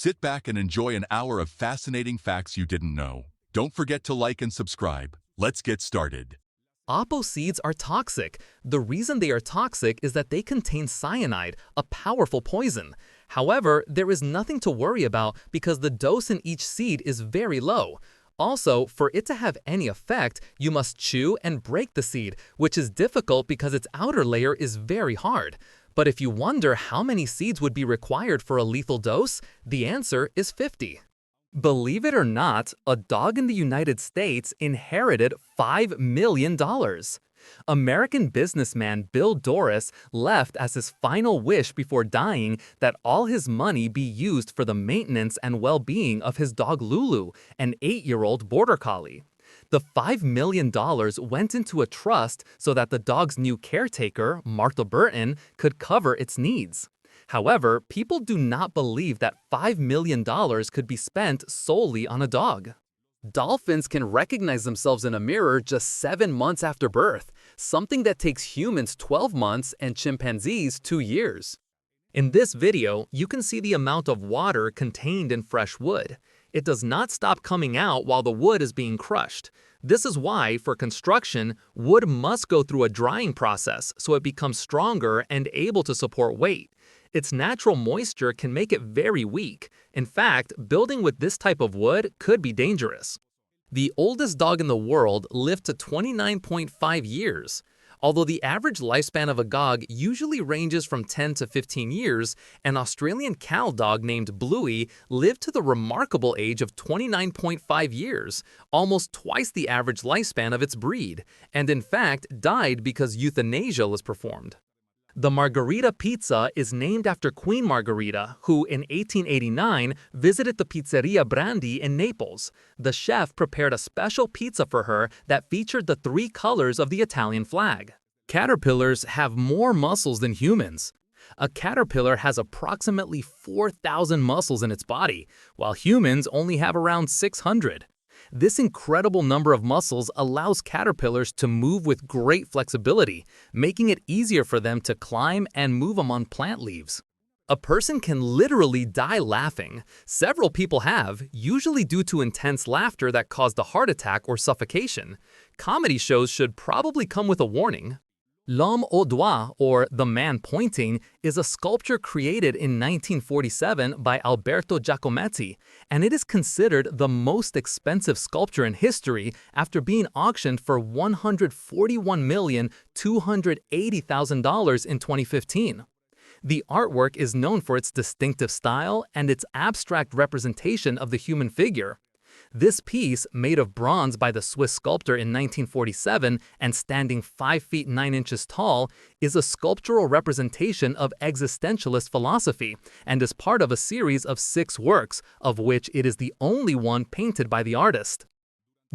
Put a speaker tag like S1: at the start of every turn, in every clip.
S1: Sit back and enjoy an hour of fascinating facts you didn't know. Don't forget to like and subscribe. Let's get started.
S2: Apple seeds are toxic. The reason they are toxic is that they contain cyanide, a powerful poison. However, there is nothing to worry about because the dose in each seed is very low. Also, for it to have any effect, you must chew and break the seed, which is difficult because its outer layer is very hard. But if you wonder how many seeds would be required for a lethal dose, the answer is 50. Believe it or not, a dog in the United States inherited $5 million. American businessman Bill Doris left as his final wish before dying that all his money be used for the maintenance and well-being of his dog Lulu, an 8-year-old border collie. The $5 million went into a trust so that the dog's new caretaker, Martha Burton, could cover its needs. However, people do not believe that $5 million could be spent solely on a dog. Dolphins can recognize themselves in a mirror just 7 months after birth, something that takes humans 12 months and chimpanzees 2 years. In this video, you can see the amount of water contained in fresh wood. It does not stop coming out while the wood is being crushed. This is why, for construction, wood must go through a drying process so it becomes stronger and able to support weight. Its natural moisture can make it very weak. In fact, building with this type of wood could be dangerous. The oldest dog in the world lived to 29.5 years. Although the average lifespan of a dog usually ranges from 10 to 15 years, an Australian cattle dog named Bluey lived to the remarkable age of 29.5 years, almost twice the average lifespan of its breed, and in fact died because euthanasia was performed. The Margherita pizza is named after Queen Margherita, who in 1889 visited the Pizzeria Brandi in Naples. The chef prepared a special pizza for her that featured the 3 colors of the Italian flag. Caterpillars have more muscles than humans. A caterpillar has approximately 4,000 muscles in its body, while humans only have around 600. This incredible number of muscles allows caterpillars to move with great flexibility, making it easier for them to climb and move among plant leaves. A person can literally die laughing. Several people have, usually due to intense laughter that caused a heart attack or suffocation. Comedy shows should probably come with a warning. L'homme au doigt, or the man pointing, is a sculpture created in 1947 by Alberto Giacometti, and it is considered the most expensive sculpture in history after being auctioned for $141,280,000 in 2015. The artwork is known for its distinctive style and its abstract representation of the human figure. This piece, made of bronze by the Swiss sculptor in 1947 and standing 5 feet 9 inches tall, is a sculptural representation of existentialist philosophy and is part of a series of 6 works, of which it is the only one painted by the artist.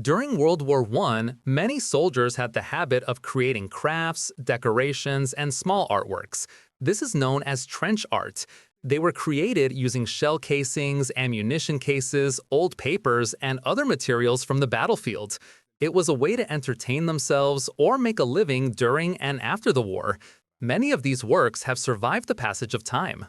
S2: During World War I, many soldiers had the habit of creating crafts, decorations, and small artworks. This is known as trench art. They were created using shell casings, ammunition cases, old papers, and other materials from the battlefield. It was a way to entertain themselves or make a living during and after the war. Many of these works have survived the passage of time.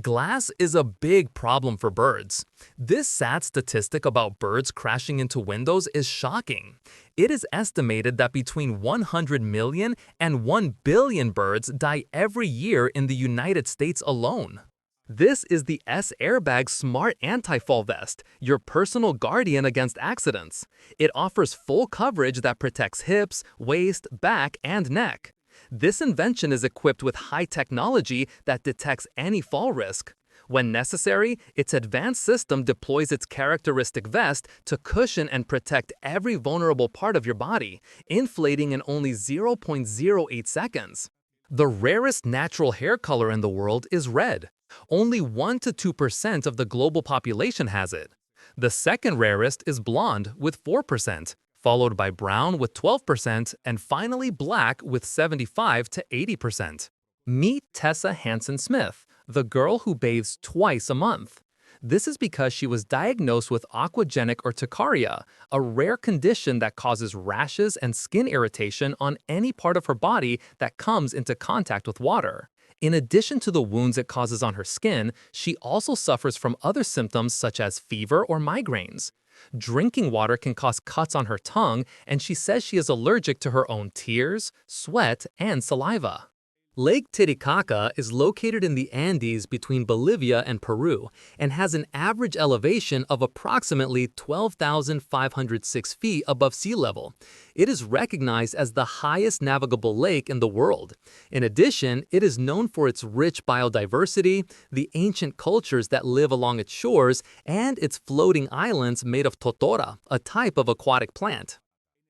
S2: Glass is a big problem for birds. This sad statistic about birds crashing into windows is shocking. It is estimated that between 100 million and 1 billion birds die every year in the United States alone. This is the S-Airbag Smart Anti-Fall Vest, your personal guardian against accidents. It offers full coverage that protects hips, waist, back, and neck. This invention is equipped with high technology that detects any fall risk. When necessary, its advanced system deploys its characteristic vest to cushion and protect every vulnerable part of your body, inflating in only 0.08 seconds. The rarest natural hair color in the world is red. Only 1 to 2% of the global population has it. The second rarest is blonde with 4%, followed by brown with 12%, and finally black with 75 to 80%. Meet Tessa Hansen-Smith, the girl who bathes twice a month. This is because she was diagnosed with aquagenic urticaria, a rare condition that causes rashes and skin irritation on any part of her body that comes into contact with water. In addition to the wounds it causes on her skin, she also suffers from other symptoms such as fever or migraines. Drinking water can cause cuts on her tongue, and she says she is allergic to her own tears, sweat, and saliva. Lake Titicaca is located in the Andes between Bolivia and Peru and has an average elevation of approximately 12,506 feet above sea level. It is recognized as the highest navigable lake in the world. In addition, it is known for its rich biodiversity, the ancient cultures that live along its shores, and its floating islands made of totora, a type of aquatic plant.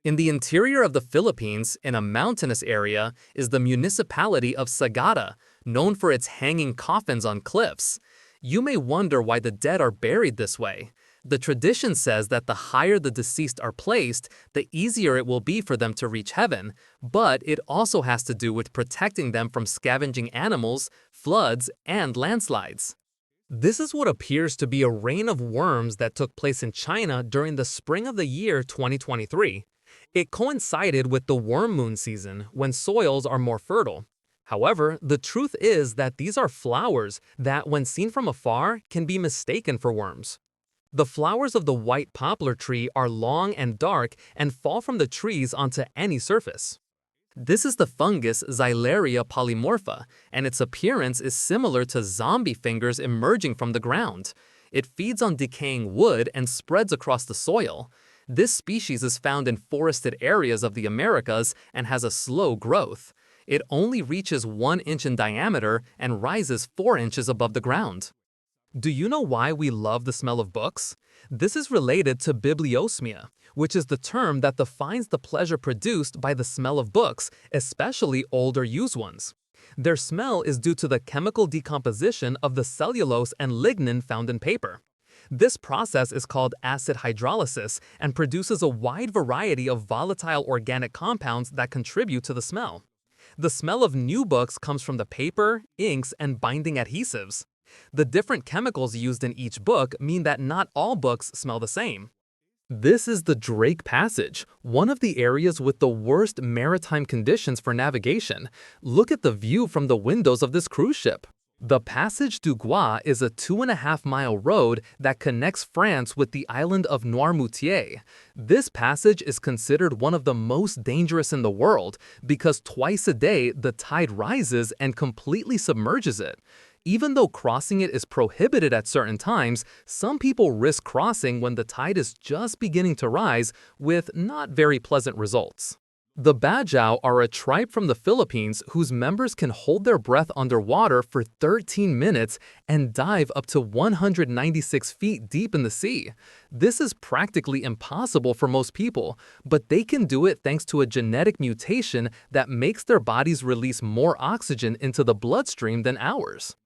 S2: In the interior of the Philippines, in a mountainous area, is the municipality of Sagada, known for its hanging coffins on cliffs. You may wonder why the dead are buried this way. The tradition says that the higher the deceased are placed, the easier it will be for them to reach heaven, but it also has to do with protecting them from scavenging animals, floods, and landslides. This is what appears to be a reign of worms that took place in China during the spring of the year 2023. It coincided with the worm moon season, when soils are more fertile. However, the truth is that these are flowers that, when seen from afar, can be mistaken for worms. The flowers of the white poplar tree are long and dark and fall from the trees onto any surface. This is the fungus Xylaria polymorpha, and its appearance is similar to zombie fingers emerging from the ground. It feeds on decaying wood and spreads across the soil. This species is found in forested areas of the Americas and has a slow growth. It only reaches 1 inch in diameter and rises 4 inches above the ground. Do you know why we love the smell of books? This is related to bibliosmia, which is the term that defines the pleasure produced by the smell of books, especially old or used ones. Their smell is due to the chemical decomposition of the cellulose and lignin found in paper. This process is called acid hydrolysis and produces a wide variety of volatile organic compounds that contribute to the smell. The smell of new books comes from the paper, inks, and binding adhesives. The different chemicals used in each book mean that not all books smell the same. This is the Drake Passage, one of the areas with the worst maritime conditions for navigation. Look at the view from the windows of this cruise ship. The Passage du Gois is a 2.5-mile road that connects France with the island of Noirmoutier. This passage is considered one of the most dangerous in the world because twice a day the tide rises and completely submerges it. Even though crossing it is prohibited at certain times, some people risk crossing when the tide is just beginning to rise, with not very pleasant results. The Bajau are a tribe from the Philippines whose members can hold their breath underwater for 13 minutes and dive up to 196 feet deep in the sea. This is practically impossible for most people, but they can do it thanks to a genetic mutation that makes their bodies release more oxygen into the bloodstream than ours.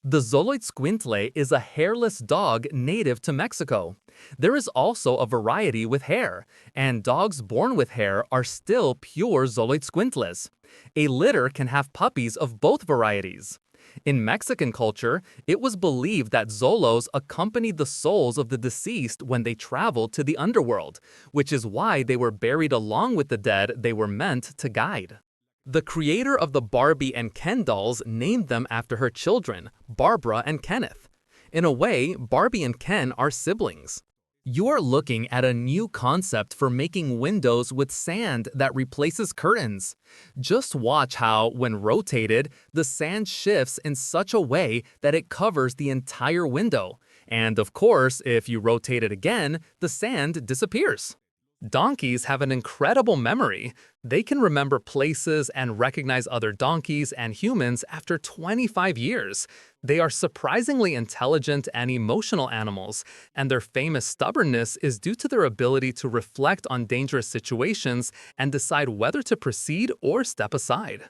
S2: The Xoloitzcuintle is a hairless dog native to Mexico. There is also a variety with hair, and dogs born with hair are still pure Xoloitzcuintles. A litter can have puppies of both varieties. In Mexican culture, it was believed that Xolos accompanied the souls of the deceased when they traveled to the underworld, which is why they were buried along with the dead they were meant to guide. The creator of the Barbie and Ken dolls named them after her children, Barbara and Kenneth. In a way, Barbie and Ken are siblings. You are looking at a new concept for making windows with sand that replaces curtains. Just watch how, when rotated, the sand shifts in such a way that it covers the entire window. And of course, if you rotate it again, the sand disappears. Donkeys have an incredible memory. They can remember places and recognize other donkeys and humans after 25 years. They are surprisingly intelligent and emotional animals, and their famous stubbornness is due to their ability to reflect on dangerous situations and decide whether to proceed or step aside.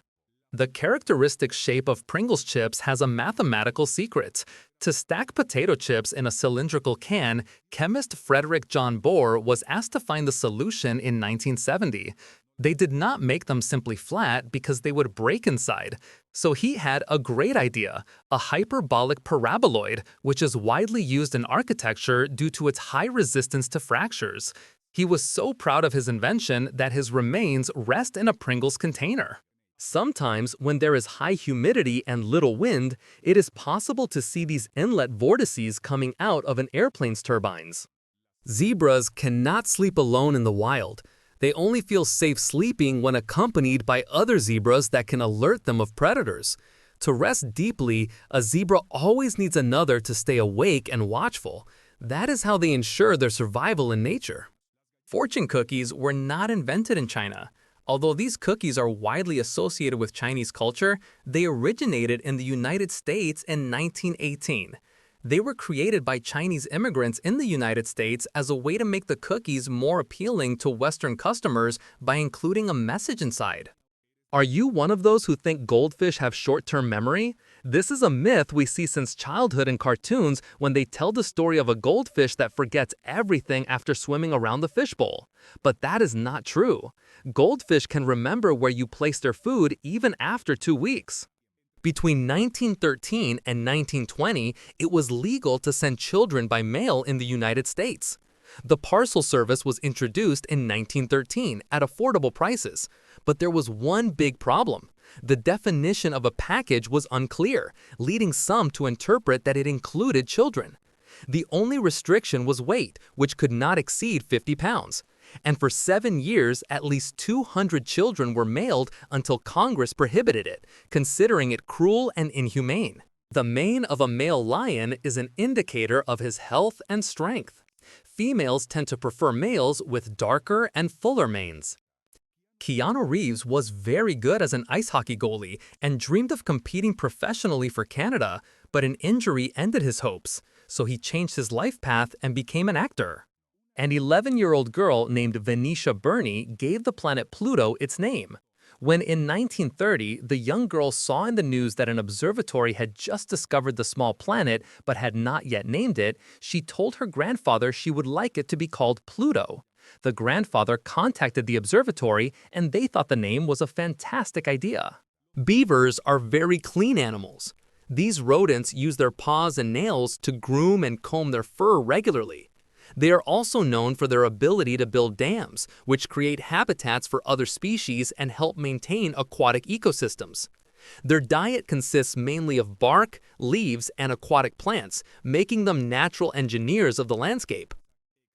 S2: The characteristic shape of Pringles chips has a mathematical secret. To stack potato chips in a cylindrical can, chemist Frederick John Bohr was asked to find the solution in 1970. They did not make them simply flat because they would break inside. So he had a great idea, a hyperbolic paraboloid, which is widely used in architecture due to its high resistance to fractures. He was so proud of his invention that his remains rest in a Pringles container. Sometimes, when there is high humidity and little wind, it is possible to see these inlet vortices coming out of an airplane's turbines. Zebras cannot sleep alone in the wild. They only feel safe sleeping when accompanied by other zebras that can alert them of predators. To rest deeply, a zebra always needs another to stay awake and watchful. That is how they ensure their survival in nature. Fortune cookies were not invented in China. Although these cookies are widely associated with Chinese culture, they originated in the United States in 1918. They were created by Chinese immigrants in the United States as a way to make the cookies more appealing to Western customers by including a message inside. Are you one of those who think goldfish have short-term memory? This is a myth we see since childhood in cartoons when they tell the story of a goldfish that forgets everything after swimming around the fishbowl. But that is not true. Goldfish can remember where you placed their food even after 2 weeks. Between 1913 and 1920, it was legal to send children by mail in the United States. The parcel service was introduced in 1913 at affordable prices. But there was one big problem. The definition of a package was unclear, leading some to interpret that it included children. The only restriction was weight, which could not exceed 50 pounds. And for 7 years, at least 200 children were mailed until Congress prohibited it, considering it cruel and inhumane. The mane of a male lion is an indicator of his health and strength. Females tend to prefer males with darker and fuller manes. Keanu Reeves was very good as an ice hockey goalie and dreamed of competing professionally for Canada, but an injury ended his hopes, so he changed his life path and became an actor. An 11-year-old girl named Venetia Burney gave the planet Pluto its name. When in 1930, the young girl saw in the news that an observatory had just discovered the small planet but had not yet named it, she told her grandfather she would like it to be called Pluto. The grandfather contacted the observatory and they thought the name was a fantastic idea. Beavers are very clean animals. These rodents use their paws and nails to groom and comb their fur regularly. They are also known for their ability to build dams, which create habitats for other species and help maintain aquatic ecosystems. Their diet consists mainly of bark, leaves, and aquatic plants, making them natural engineers of the landscape.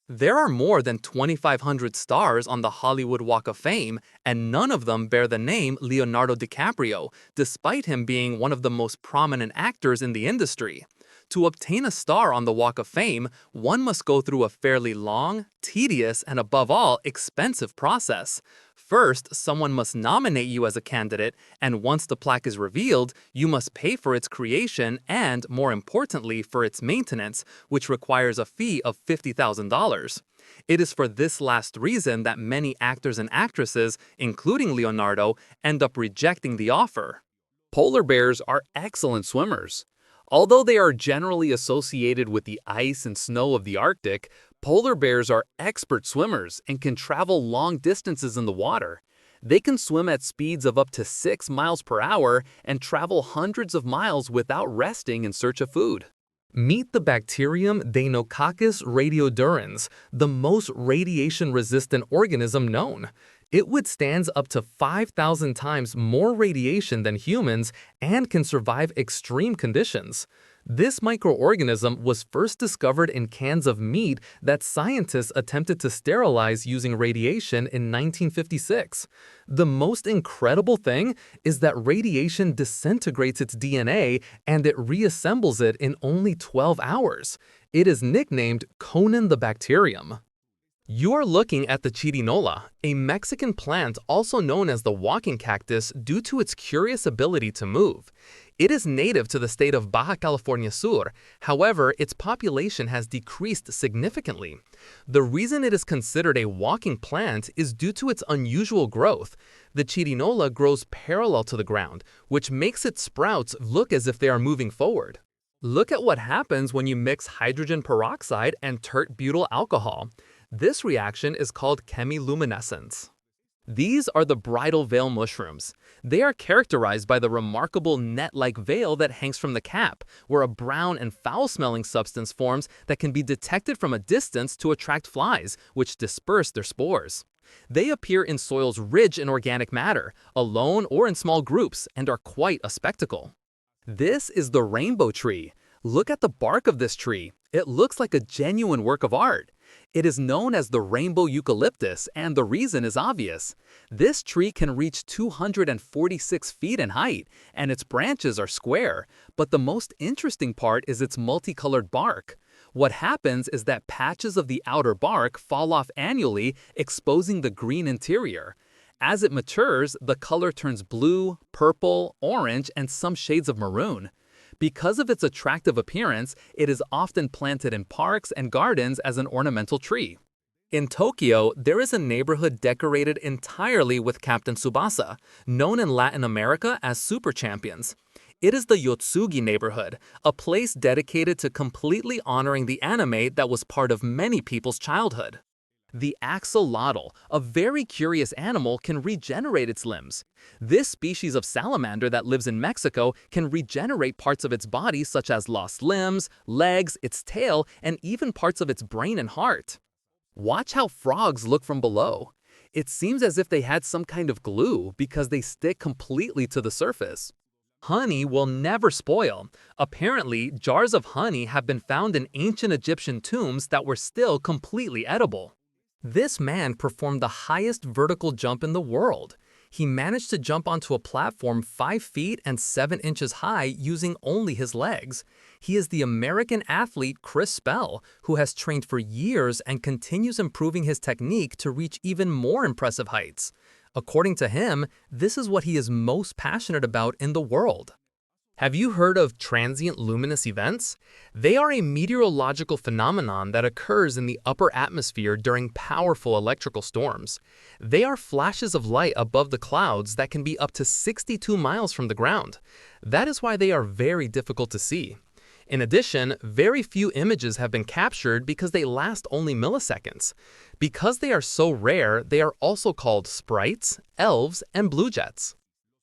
S2: There are more than 2,500 stars on the Hollywood Walk of Fame, and none of them bear the name Leonardo DiCaprio, despite him being one of the most prominent actors in the industry. To obtain a star on the Walk of Fame, one must go through a fairly long, tedious, and above all, expensive process. First, someone must nominate you as a candidate, and once the plaque is revealed, you must pay for its creation and, more importantly, for its maintenance, which requires a fee of $50,000. It is for this last reason that many actors and actresses, including Leonardo, end up rejecting the offer. Polar bears are excellent swimmers. Although they are generally associated with the ice and snow of the Arctic, polar bears are expert swimmers and can travel long distances in the water. They can swim at speeds of up to 6 miles per hour and travel hundreds of miles without resting in search of food. Meet the bacterium Deinococcus radiodurans, the most radiation-resistant organism known. It withstands up to 5,000 times more radiation than humans and can survive extreme conditions. This microorganism was first discovered in cans of meat that scientists attempted to sterilize using radiation in 1956. The most incredible thing is that radiation disintegrates its DNA and it reassembles it in only 12 hours. It is nicknamed Conan the bacterium. You are looking at the chirinola, a Mexican plant also known as the walking cactus due to its curious ability to move. It is native to the state of Baja California Sur, however, its population has decreased significantly. The reason it is considered a walking plant is due to its unusual growth. The chirinola grows parallel to the ground, which makes its sprouts look as if they are moving forward. Look at what happens when you mix hydrogen peroxide and tert butyl alcohol. This reaction is called chemiluminescence. These are the bridal veil mushrooms. They are characterized by the remarkable net-like veil that hangs from the cap, where a brown and foul-smelling substance forms that can be detected from a distance to attract flies, which disperse their spores. They appear in soils rich in organic matter, alone or in small groups, and are quite a spectacle. This is the rainbow tree. Look at the bark of this tree. It looks like a genuine work of art. It is known as the rainbow eucalyptus, and the reason is obvious. This tree can reach 246 feet in height, and its branches are square. But the most interesting part is its multicolored bark. What happens is that patches of the outer bark fall off annually, exposing the green interior. As it matures, the color turns blue, purple, orange, and some shades of maroon. Because of its attractive appearance, it is often planted in parks and gardens as an ornamental tree. In Tokyo, there is a neighborhood decorated entirely with Captain Tsubasa, known in Latin America as Super Champions. It is the Yotsugi neighborhood, a place dedicated to completely honoring the anime that was part of many people's childhood. The axolotl, a very curious animal, can regenerate its limbs. This species of salamander that lives in Mexico can regenerate parts of its body such as lost limbs, legs, its tail, and even parts of its brain and heart. Watch how frogs look from below. It seems as if they had some kind of glue because they stick completely to the surface. Honey will never spoil. Apparently, jars of honey have been found in ancient Egyptian tombs that were still completely edible. This man performed the highest vertical jump in the world. He managed to jump onto a platform 5 feet and 7 inches high using only his legs. He is the American athlete Chris Spell, who has trained for years and continues improving his technique to reach even more impressive heights. According to him, this is what he is most passionate about in the world. Have you heard of transient luminous events? They are a meteorological phenomenon that occurs in the upper atmosphere during powerful electrical storms. They are flashes of light above the clouds that can be up to 62 miles from the ground. That is why they are very difficult to see. In addition, very few images have been captured because they last only milliseconds. Because they are so rare, they are also called sprites, elves, and blue jets.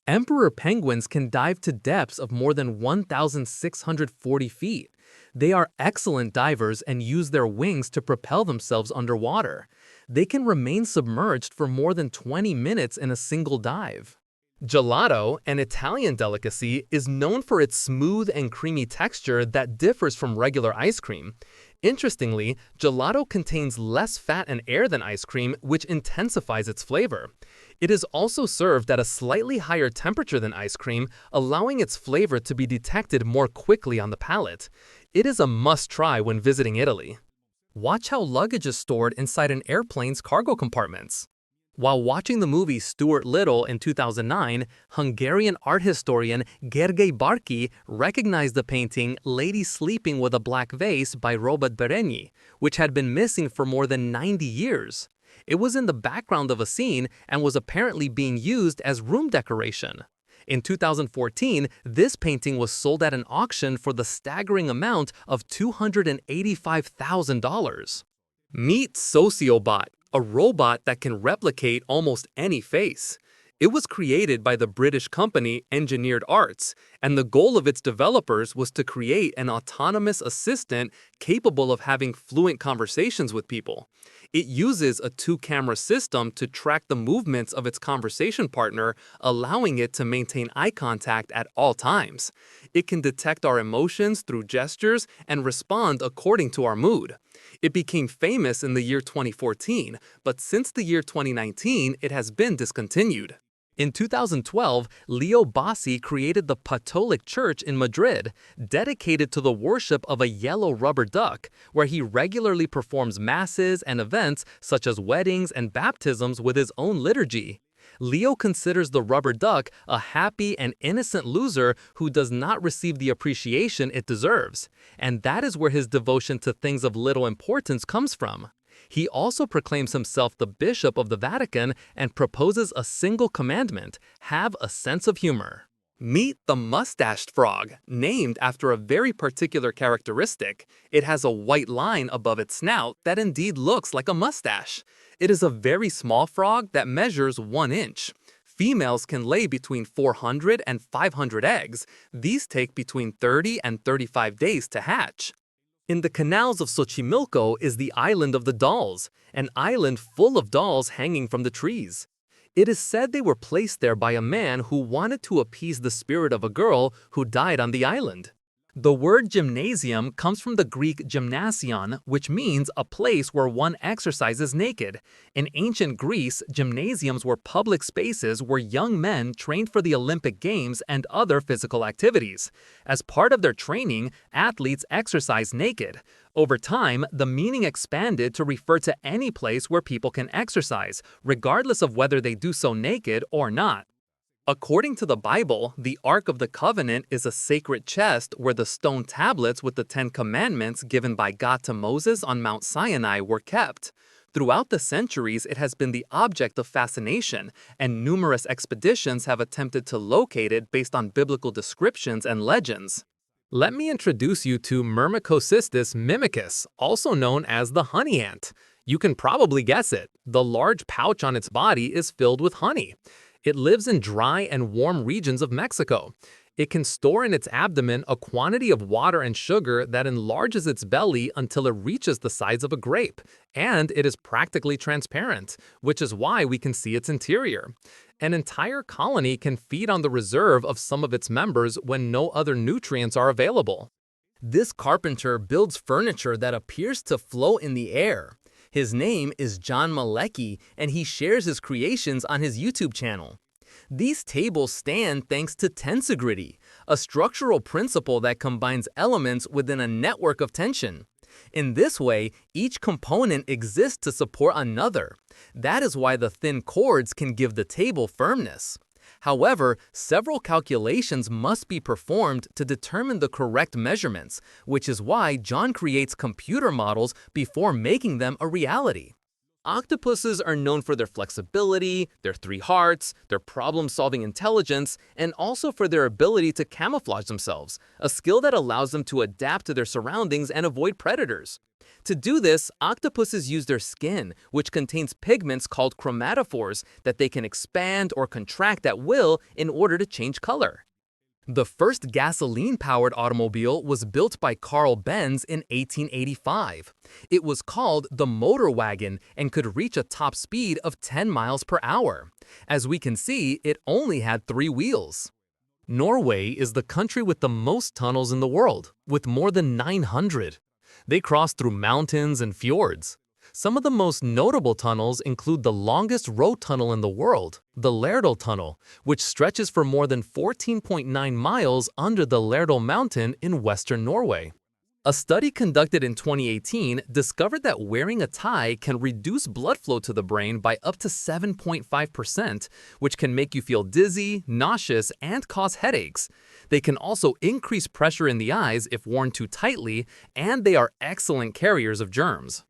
S2: Emperor penguins can dive to depths of more than 1,640 feet. They are excellent divers and use their wings to propel themselves underwater. They can remain submerged for more than 20 minutes in a single dive. Gelato, an Italian delicacy, is known for its smooth and creamy texture that differs from regular ice cream. Interestingly, gelato contains less fat and air than ice cream, which intensifies its flavor. It is also served at a slightly higher temperature than ice cream, allowing its flavor to be detected more quickly on the palate. It is a must-try when visiting Italy. Watch how luggage is stored inside an airplane's cargo compartments. While watching the movie Stuart Little in 2009, Hungarian art historian Gergely Barki recognized the painting Lady Sleeping with a Black Vase by Robert Berenyi, which had been missing for more than 90 years. It was in the background of a scene and was apparently being used as room decoration. In 2014, this painting was sold at an auction for the staggering amount of $285,000. Meet Sociobot, a robot that can replicate almost any face. It was created by the British company Engineered Arts, and the goal of its developers was to create an autonomous assistant capable of having fluent conversations with people. It uses a 2-camera system to track the movements of its conversation partner, allowing it to maintain eye contact at all times. It can detect our emotions through gestures and respond according to our mood. It became famous in the year 2014, but since the year 2019, it has been discontinued. In 2012, Leo Bassi created the Catholic Church in Madrid, dedicated to the worship of a yellow rubber duck, where he regularly performs masses and events such as weddings and baptisms with his own liturgy. Leo considers the rubber duck a happy and innocent loser who does not receive the appreciation it deserves, and that is where his devotion to things of little importance comes from. He also proclaims himself the Bishop of the Vatican and proposes a single commandment: have a sense of humor. Meet the mustached frog, named after a very particular characteristic. It has a white line above its snout that indeed looks like a mustache. It is a very small frog that measures 1 inch. Females can lay between 400 and 500 eggs. These take between 30 and 35 days to hatch. In the canals of Xochimilco is the Island of the Dolls, an island full of dolls hanging from the trees. It is said they were placed there by a man who wanted to appease the spirit of a girl who died on the island. The word gymnasium comes from the Greek gymnasion, which means a place where one exercises naked. In ancient Greece, gymnasiums were public spaces where young men trained for the Olympic Games and other physical activities. As part of their training, athletes exercise naked. Over time, the meaning expanded to refer to any place where people can exercise, regardless of whether they do so naked or not. According to the Bible, the Ark of the Covenant is a sacred chest where the stone tablets with the 10 Commandments given by God to Moses on Mount Sinai were kept. Throughout the centuries, it has been the object of fascination, and numerous expeditions have attempted to locate it based on biblical descriptions and legends. Let me introduce you to Myrmecocystis mimicus, also known as the honey ant. You can probably guess it. The large pouch on its body is filled with honey. It lives in dry and warm regions of Mexico. It can store in its abdomen a quantity of water and sugar that enlarges its belly until it reaches the size of a grape, and it is practically transparent, which is why we can see its interior. An entire colony can feed on the reserve of some of its members when no other nutrients are available. This carpenter builds furniture that appears to float in the air. His name is John Malecki, and he shares his creations on his YouTube channel. These tables stand thanks to tensegrity, a structural principle that combines elements within a network of tension. In this way, each component exists to support another. That is why the thin cords can give the table firmness. However, several calculations must be performed to determine the correct measurements, which is why John creates computer models before making them a reality. Octopuses are known for their flexibility, their 3 hearts, their problem-solving intelligence, and also for their ability to camouflage themselves, a skill that allows them to adapt to their surroundings and avoid predators. To do this, octopuses use their skin, which contains pigments called chromatophores that they can expand or contract at will in order to change color. The first gasoline-powered automobile was built by Carl Benz in 1885. It was called the motor wagon and could reach a top speed of 10 miles per hour. As we can see, it only had 3 wheels. Norway is the country with the most tunnels in the world, with more than 900. They cross through mountains and fjords. Some of the most notable tunnels include the longest road tunnel in the world, the Lærdal Tunnel, which stretches for more than 14.9 miles under the Lærdal Mountain in western Norway. A study conducted in 2018 discovered that wearing a tie can reduce blood flow to the brain by up to 7.5%, which can make you feel dizzy, nauseous, and cause headaches. They can also increase pressure in the eyes if worn too tightly, and they are excellent carriers of germs.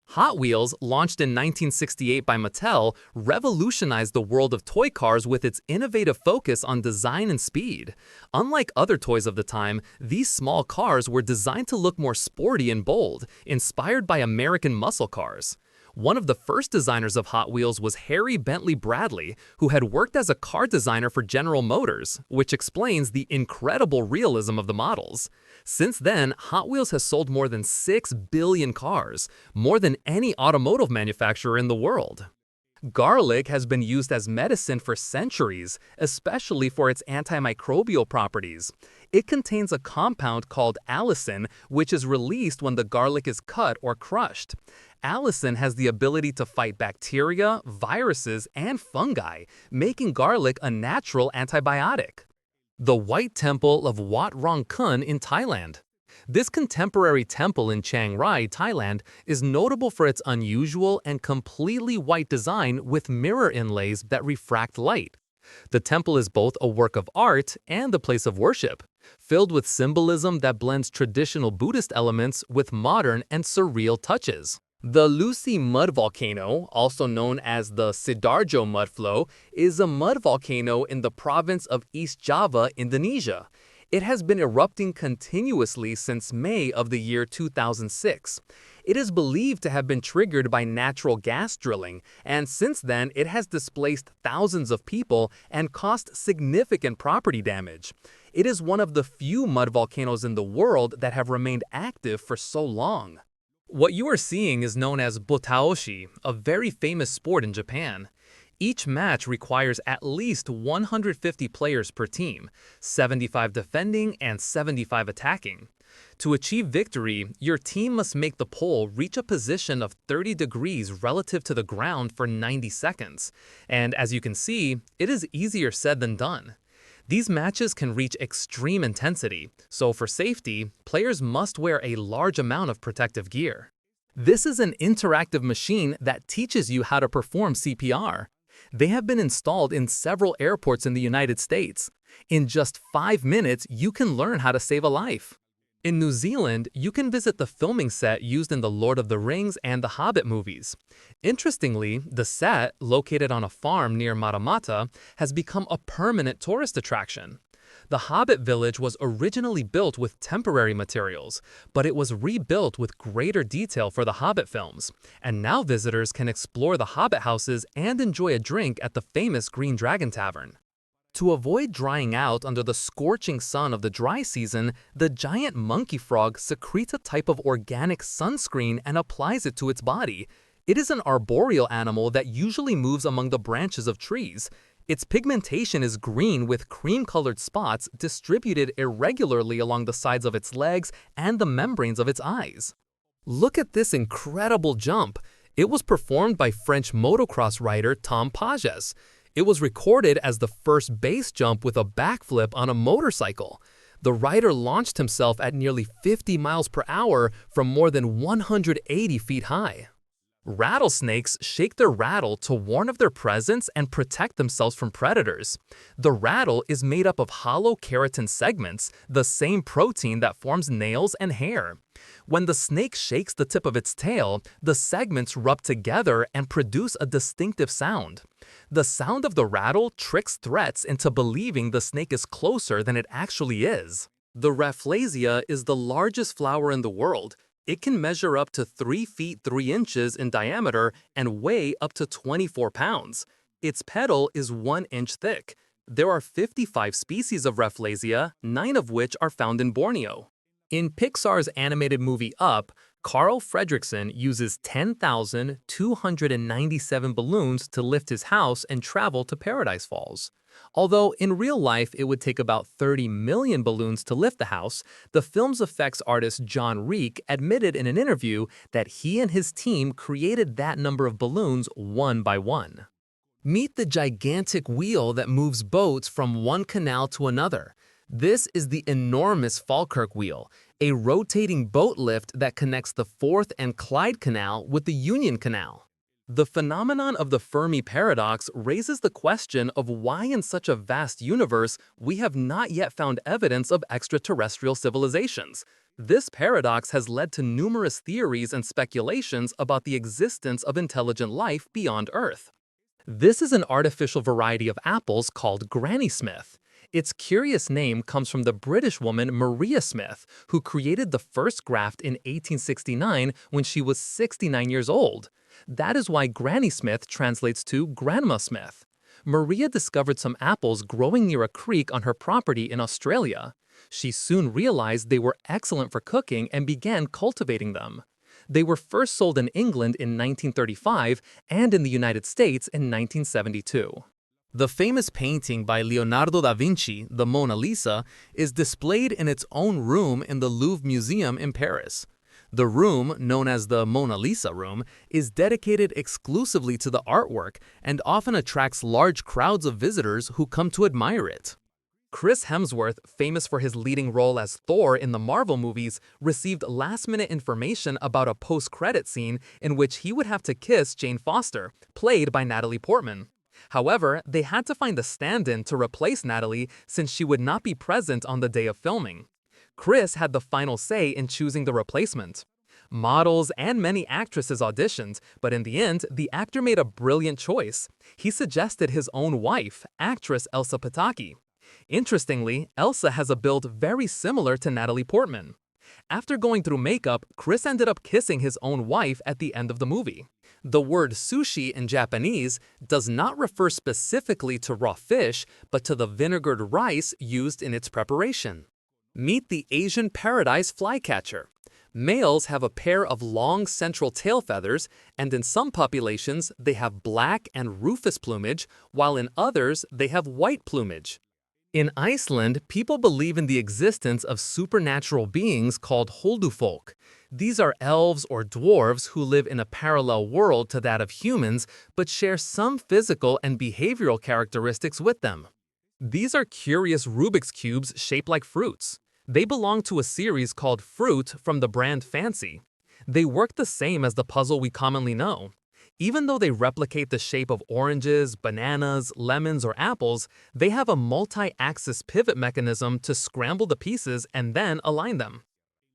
S2: Hot Wheels, launched in 1968 by Mattel, revolutionized the world of toy cars with its innovative focus on design and speed. Unlike other toys of the time, these small cars were designed to look more sporty and bold, inspired by American muscle cars. One of the first designers of Hot Wheels was Harry Bentley Bradley, who had worked as a car designer for General Motors, which explains the incredible realism of the models. Since then, Hot Wheels has sold more than 6 billion cars, more than any automotive manufacturer in the world. Garlic has been used as medicine for centuries, especially for its antimicrobial properties. It contains a compound called allicin, which is released when the garlic is cut or crushed. Allicin has the ability to fight bacteria, viruses, and fungi, making garlic a natural antibiotic. The White Temple of Wat Rong Khun in Thailand. This contemporary temple in Chiang Rai, Thailand, is notable for its unusual and completely white design with mirror inlays that refract light. The temple is both a work of art and a place of worship, filled with symbolism that blends traditional Buddhist elements with modern and surreal touches. The Lusi mud volcano, also known as the Sidoarjo mudflow, is a mud volcano in the province of East Java, Indonesia. It has been erupting continuously since May of the year 2006. It is believed to have been triggered by natural gas drilling, and since then it has displaced thousands of people and caused significant property damage. It is one of the few mud volcanoes in the world that have remained active for so long. What you are seeing is known as botaoshi, a very famous sport in Japan. Each match requires at least 150 players per team, 75 defending and 75 attacking. To achieve victory, your team must make the pole reach a position of 30 degrees relative to the ground for 90 seconds. And as you can see, it is easier said than done. These matches can reach extreme intensity, so for safety, players must wear a large amount of protective gear. This is an interactive machine that teaches you how to perform CPR. They have been installed in several airports in the United States. In just 5 minutes, you can learn how to save a life. In New Zealand, you can visit the filming set used in the Lord of the Rings and the Hobbit movies. Interestingly, the set, located on a farm near Maramata, has become a permanent tourist attraction. The Hobbit village was originally built with temporary materials, but it was rebuilt with greater detail for the Hobbit films, and now visitors can explore the Hobbit houses and enjoy a drink at the famous Green Dragon Tavern. To avoid drying out under the scorching sun of the dry season, the giant monkey frog secretes a type of organic sunscreen and applies it to its body. It is an arboreal animal that usually moves among the branches of trees. Its pigmentation is green with cream-colored spots distributed irregularly along the sides of its legs and the membranes of its eyes. Look at this incredible jump. It was performed by French motocross rider Tom Pages. It was recorded as the first base jump with a backflip on a motorcycle. The rider launched himself at nearly 50 miles per hour from more than 180 feet high. Rattlesnakes shake their rattle to warn of their presence and protect themselves from predators. The rattle is made up of hollow keratin segments, the same protein that forms nails and hair. When the snake shakes the tip of its tail, the segments rub together and produce a distinctive sound. The sound of the rattle tricks threats into believing the snake is closer than it actually is. The Rafflesia is the largest flower in the world. It can measure up to 3 feet 3 inches in diameter and weigh up to 24 pounds. Its petal is 1 inch thick. There are 55 species of Rafflesia, 9 of which are found in Borneo. In Pixar's animated movie Up, Carl Fredricksen uses 10,297 balloons to lift his house and travel to Paradise Falls. Although in real life it would take about 30 million balloons to lift the house, the film's effects artist John Reek admitted in an interview that he and his team created that number of balloons one by one. Meet the gigantic wheel that moves boats from one canal to another. This is the enormous Falkirk Wheel, a rotating boat lift that connects the Forth and Clyde Canal with the Union Canal. The phenomenon of the Fermi paradox raises the question of why in such a vast universe we have not yet found evidence of extraterrestrial civilizations. This paradox has led to numerous theories and speculations about the existence of intelligent life beyond Earth. This is an artificial variety of apples called Granny Smith. Its curious name comes from the British woman Maria Smith, who created the first graft in 1869 when she was 69 years old. That is why Granny Smith translates to Grandma Smith. Maria discovered some apples growing near a creek on her property in Australia. She soon realized they were excellent for cooking and began cultivating them. They were first sold in England in 1935 and in the United States in 1972. The famous painting by Leonardo da Vinci, the Mona Lisa, is displayed in its own room in the Louvre Museum in Paris. The room, known as the Mona Lisa Room, is dedicated exclusively to the artwork and often attracts large crowds of visitors who come to admire it. Chris Hemsworth, famous for his leading role as Thor in the Marvel movies, received last-minute information about a post-credit scene in which he would have to kiss Jane Foster, played by Natalie Portman. However, they had to find a stand-in to replace Natalie since she would not be present on the day of filming. Chris had the final say in choosing the replacement. Models and many actresses auditioned, but in the end, the actor made a brilliant choice. He suggested his own wife, actress Elsa Pataky. Interestingly, Elsa has a build very similar to Natalie Portman. After going through makeup, Chris ended up kissing his own wife at the end of the movie. The word sushi in Japanese does not refer specifically to raw fish, but to the vinegared rice used in its preparation. Meet the Asian paradise flycatcher. Males have a pair of long central tail feathers, and in some populations they have black and rufous plumage, while in others they have white plumage. In Iceland, people believe in the existence of supernatural beings called Holdufolk. These are elves or dwarves who live in a parallel world to that of humans, but share some physical and behavioral characteristics with them. These are curious Rubik's Cubes shaped like fruits. They belong to a series called Fruit from the brand Fancy. They work the same as the puzzle we commonly know. Even though they replicate the shape of oranges, bananas, lemons, or apples, they have a multi-axis pivot mechanism to scramble the pieces and then align them.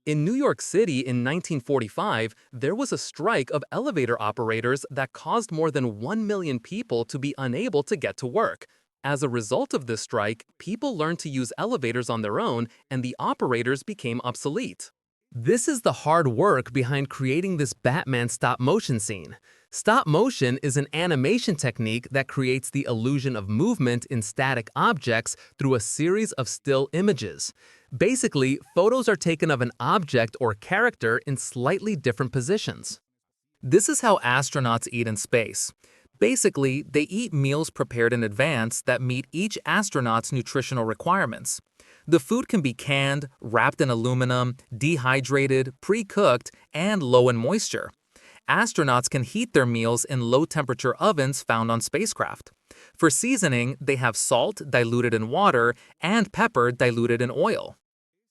S2: In New York City in 1945, there was a strike of elevator operators that caused more than 1 million people to be unable to get to work. As a result of this strike, people learned to use elevators on their own, and the operators became obsolete. This is the hard work behind creating this Batman stop-motion scene. Stop motion is an animation technique that creates the illusion of movement in static objects through a series of still images. Basically, photos are taken of an object or character in slightly different positions. This is how astronauts eat in space. Basically, they eat meals prepared in advance that meet each astronaut's nutritional requirements. The food can be canned, wrapped in aluminum, dehydrated, pre-cooked, and low in moisture. Astronauts can heat their meals in low-temperature ovens found on spacecraft. For seasoning, they have salt diluted in water and pepper diluted in oil.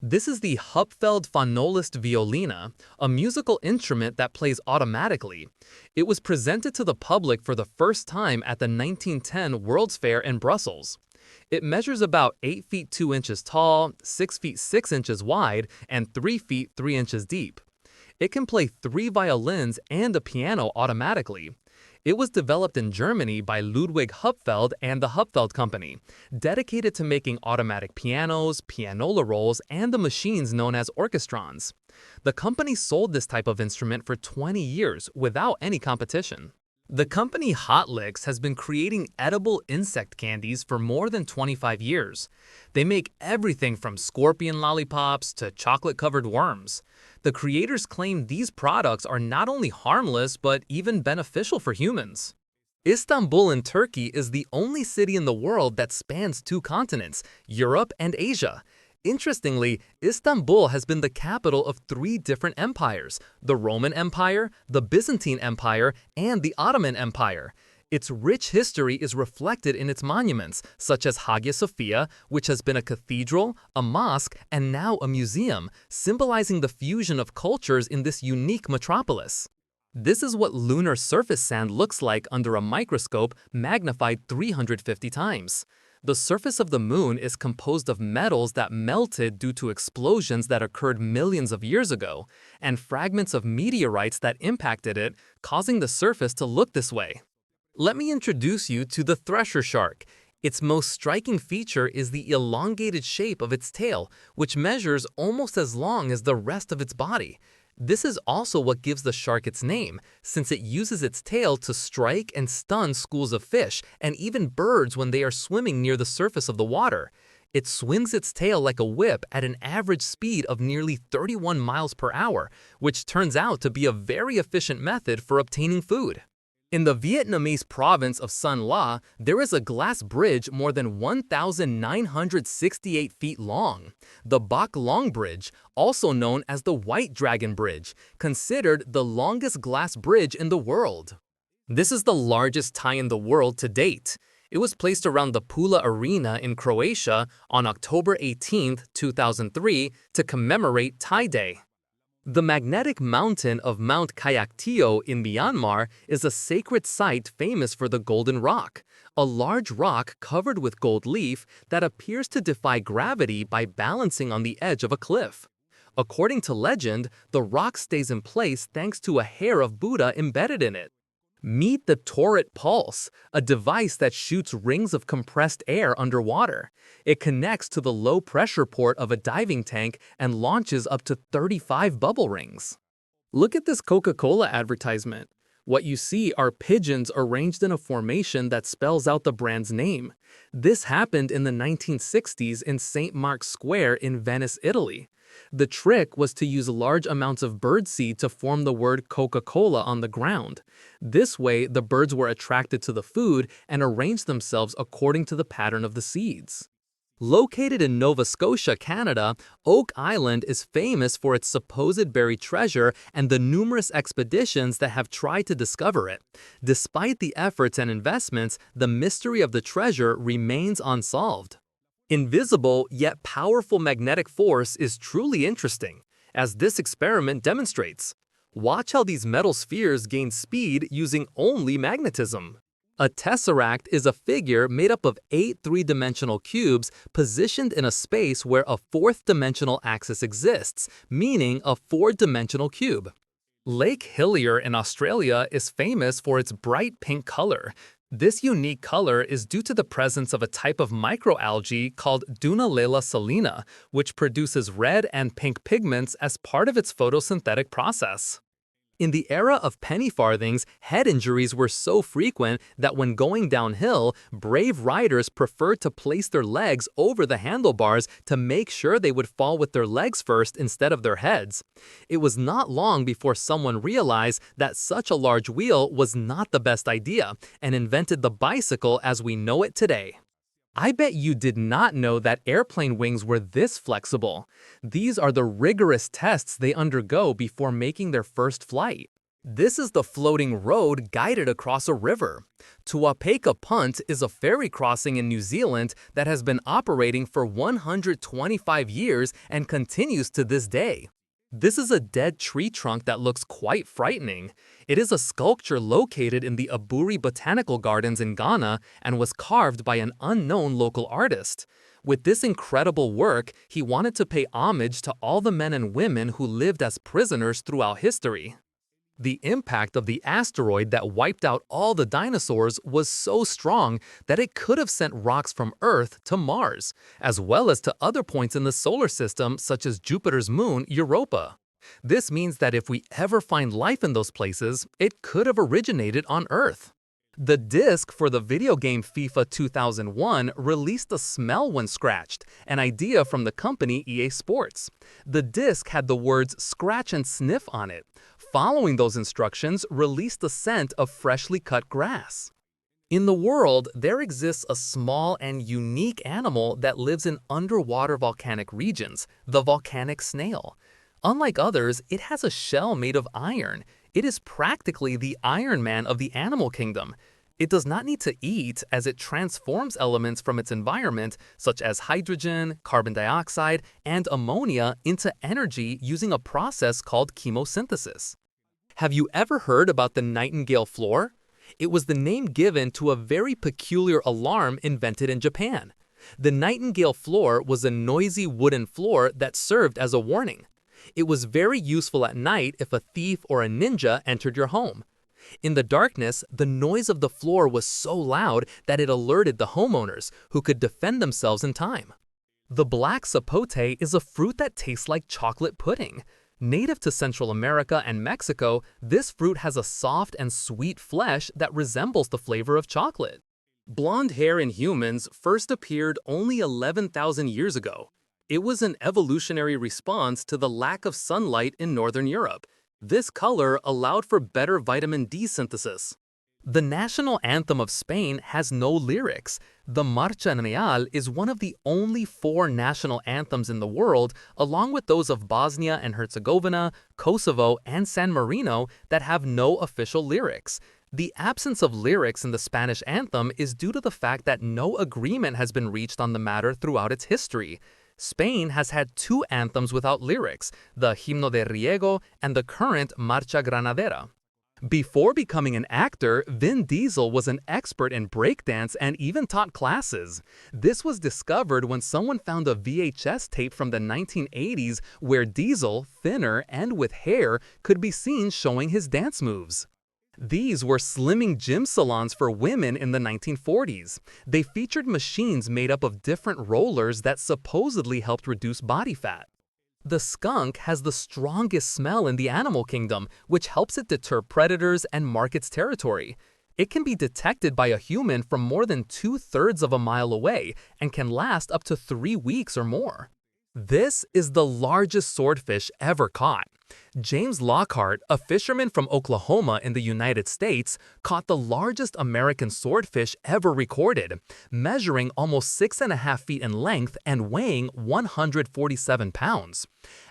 S2: This is the Hupfeld von Nollist violina, a musical instrument that plays automatically. It was presented to the public for the first time at the 1910 World's Fair in Brussels. It measures about 8 feet 2 inches tall, 6 feet 6 inches wide, and 3 feet 3 inches deep. It can play 3 violins and a piano automatically. It was developed in Germany by Ludwig Hupfeld and the Hupfeld Company, dedicated to making automatic pianos, pianola rolls, and the machines known as orchestrons. The company sold this type of instrument for 20 years without any competition. The company Hot Licks has been creating edible insect candies for more than 25 years. They make everything from scorpion lollipops to chocolate-covered worms. The creators claim these products are not only harmless but even beneficial for humans. Istanbul in Turkey is the only city in the world that spans 2 continents, Europe and Asia. Interestingly, Istanbul has been the capital of 3 different empires: the Roman Empire, the Byzantine Empire, and the Ottoman Empire. Its rich history is reflected in its monuments, such as Hagia Sophia, which has been a cathedral, a mosque, and now a museum, symbolizing the fusion of cultures in this unique metropolis. This is what lunar surface sand looks like under a microscope magnified 350 times. The surface of the moon is composed of metals that melted due to explosions that occurred millions of years ago, and fragments of meteorites that impacted it, causing the surface to look this way. Let me introduce you to the thresher shark. Its most striking feature is the elongated shape of its tail, which measures almost as long as the rest of its body. This is also what gives the shark its name, since it uses its tail to strike and stun schools of fish and even birds when they are swimming near the surface of the water. It swings its tail like a whip at an average speed of nearly 31 miles per hour, which turns out to be a very efficient method for obtaining food. In the Vietnamese province of Son La, there is a glass bridge more than 1,968 feet long. The Bac Long Bridge, also known as the White Dragon Bridge, considered the longest glass bridge in the world. This is the largest tie in the world to date. It was placed around the Pula Arena in Croatia on October 18, 2003 to commemorate Tie Day. The magnetic mountain of Mount Kayaktiyo in Myanmar is a sacred site famous for the Golden Rock, a large rock covered with gold leaf that appears to defy gravity by balancing on the edge of a cliff. According to legend, the rock stays in place thanks to a hair of Buddha embedded in it. Meet the Torret Pulse, a device that shoots rings of compressed air underwater. It connects to the low-pressure port of a diving tank and launches up to 35 bubble rings. Look at this Coca-Cola advertisement. What you see are pigeons arranged in a formation that spells out the brand's name. This happened in the 1960s in St. Mark's Square in Venice, Italy. The trick was to use large amounts of birdseed to form the word Coca-Cola on the ground. This way, the birds were attracted to the food and arranged themselves according to the pattern of the seeds. Located in Nova Scotia, Canada, Oak Island is famous for its supposed buried treasure and the numerous expeditions that have tried to discover it. Despite the efforts and investments, the mystery of the treasure remains unsolved. Invisible yet powerful magnetic force is truly interesting, as this experiment demonstrates. Watch how these metal spheres gain speed using only magnetism. A tesseract is a figure made up of 8 three-dimensional cubes positioned in a space where a fourth dimensional axis exists, meaning a four-dimensional cube. Lake Hillier in Australia is famous for its bright pink color. This unique color is due to the presence of a type of microalgae called Dunaliella salina, which produces red and pink pigments as part of its photosynthetic process. In the era of penny farthings, head injuries were so frequent that when going downhill, brave riders preferred to place their legs over the handlebars to make sure they would fall with their legs first instead of their heads. It was not long before someone realized that such a large wheel was not the best idea and invented the bicycle as we know it today. I bet you did not know that airplane wings were this flexible. These are the rigorous tests they undergo before making their first flight. This is the floating road guided across a river. Tuapeka Punt is a ferry crossing in New Zealand that has been operating for 125 years and continues to this day. This is a dead tree trunk that looks quite frightening. It is a sculpture located in the Aburi Botanical Gardens in Ghana and was carved by an unknown local artist. With this incredible work, he wanted to pay homage to all the men and women who lived as prisoners throughout history. The impact of the asteroid that wiped out all the dinosaurs was so strong that it could have sent rocks from Earth to Mars, as well as to other points in the solar system such as Jupiter's moon, Europa. This means that if we ever find life in those places, it could have originated on Earth. The disc for the video game FIFA 2001 released a smell when scratched, an idea from the company EA Sports. The disc had the words "scratch and sniff" on it. Following those instructions released the scent of freshly cut grass. In the world, there exists a small and unique animal that lives in underwater volcanic regions, the volcanic snail. Unlike others, it has a shell made of iron. It is practically the Iron Man of the animal kingdom. It does not need to eat as it transforms elements from its environment, such as hydrogen, carbon dioxide, and ammonia into energy using a process called chemosynthesis. Have you ever heard about the nightingale floor? It was the name given to a very peculiar alarm invented in Japan. The nightingale floor was a noisy wooden floor that served as a warning. It was very useful at night if a thief or a ninja entered your home. In the darkness, the noise of the floor was so loud that it alerted the homeowners, who could defend themselves in time. The black sapote is a fruit that tastes like chocolate pudding. Native to Central America and Mexico, this fruit has a soft and sweet flesh that resembles the flavor of chocolate. Blonde hair in humans first appeared only 11,000 years ago. It was an evolutionary response to the lack of sunlight in Northern Europe. This color allowed for better vitamin D synthesis. The national anthem of Spain has no lyrics. The Marcha Real is one of the only 4 national anthems in the world, along with those of Bosnia and Herzegovina, Kosovo, and San Marino, that have no official lyrics. The absence of lyrics in the Spanish anthem is due to the fact that no agreement has been reached on the matter throughout its history. Spain has had 2 anthems without lyrics, the Himno de Riego and the current Marcha Granadera. Before becoming an actor, Vin Diesel was an expert in breakdance and even taught classes. This was discovered when someone found a VHS tape from the 1980s where Diesel, thinner and with hair, could be seen showing his dance moves. These were slimming gym salons for women in the 1940s. They featured machines made up of different rollers that supposedly helped reduce body fat. The skunk has the strongest smell in the animal kingdom, which helps it deter predators and mark its territory. It can be detected by a human from more than 2/3 of a mile away and can last up to 3 weeks or more. This is the largest swordfish ever caught. James Lockhart, a fisherman from Oklahoma in the United States, caught the largest American swordfish ever recorded, measuring almost 6.5 feet in length and weighing 147 pounds.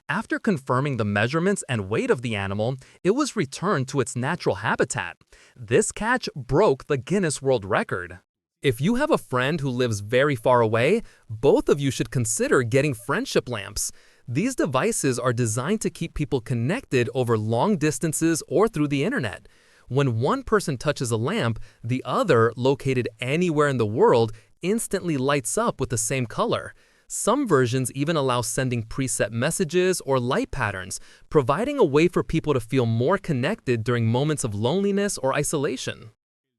S2: After confirming the measurements and weight of the animal, it was returned to its natural habitat. This catch broke the Guinness World Record. If you have a friend who lives very far away, both of you should consider getting friendship lamps. These devices are designed to keep people connected over long distances or through the internet. When one person touches a lamp, the other, located anywhere in the world, instantly lights up with the same color. Some versions even allow sending preset messages or light patterns, providing a way for people to feel more connected during moments of loneliness or isolation.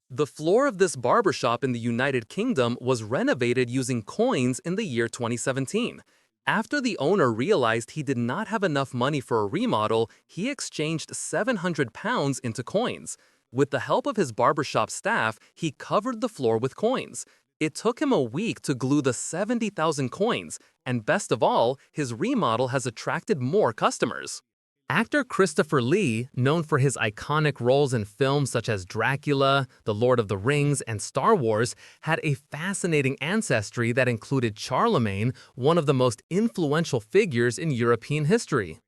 S2: The floor of this barbershop in the United Kingdom was renovated using coins in the year 2017. After the owner realized he did not have enough money for a remodel, he exchanged 700 pounds into coins. With the help of his barbershop staff, he covered the floor with coins. It took him a week to glue the 70,000 coins, and best of all, his remodel has attracted more customers. Actor Christopher Lee, known for his iconic roles in films such as Dracula, The Lord of the Rings, and Star Wars, had a fascinating ancestry that included Charlemagne, one of the most influential figures in European history.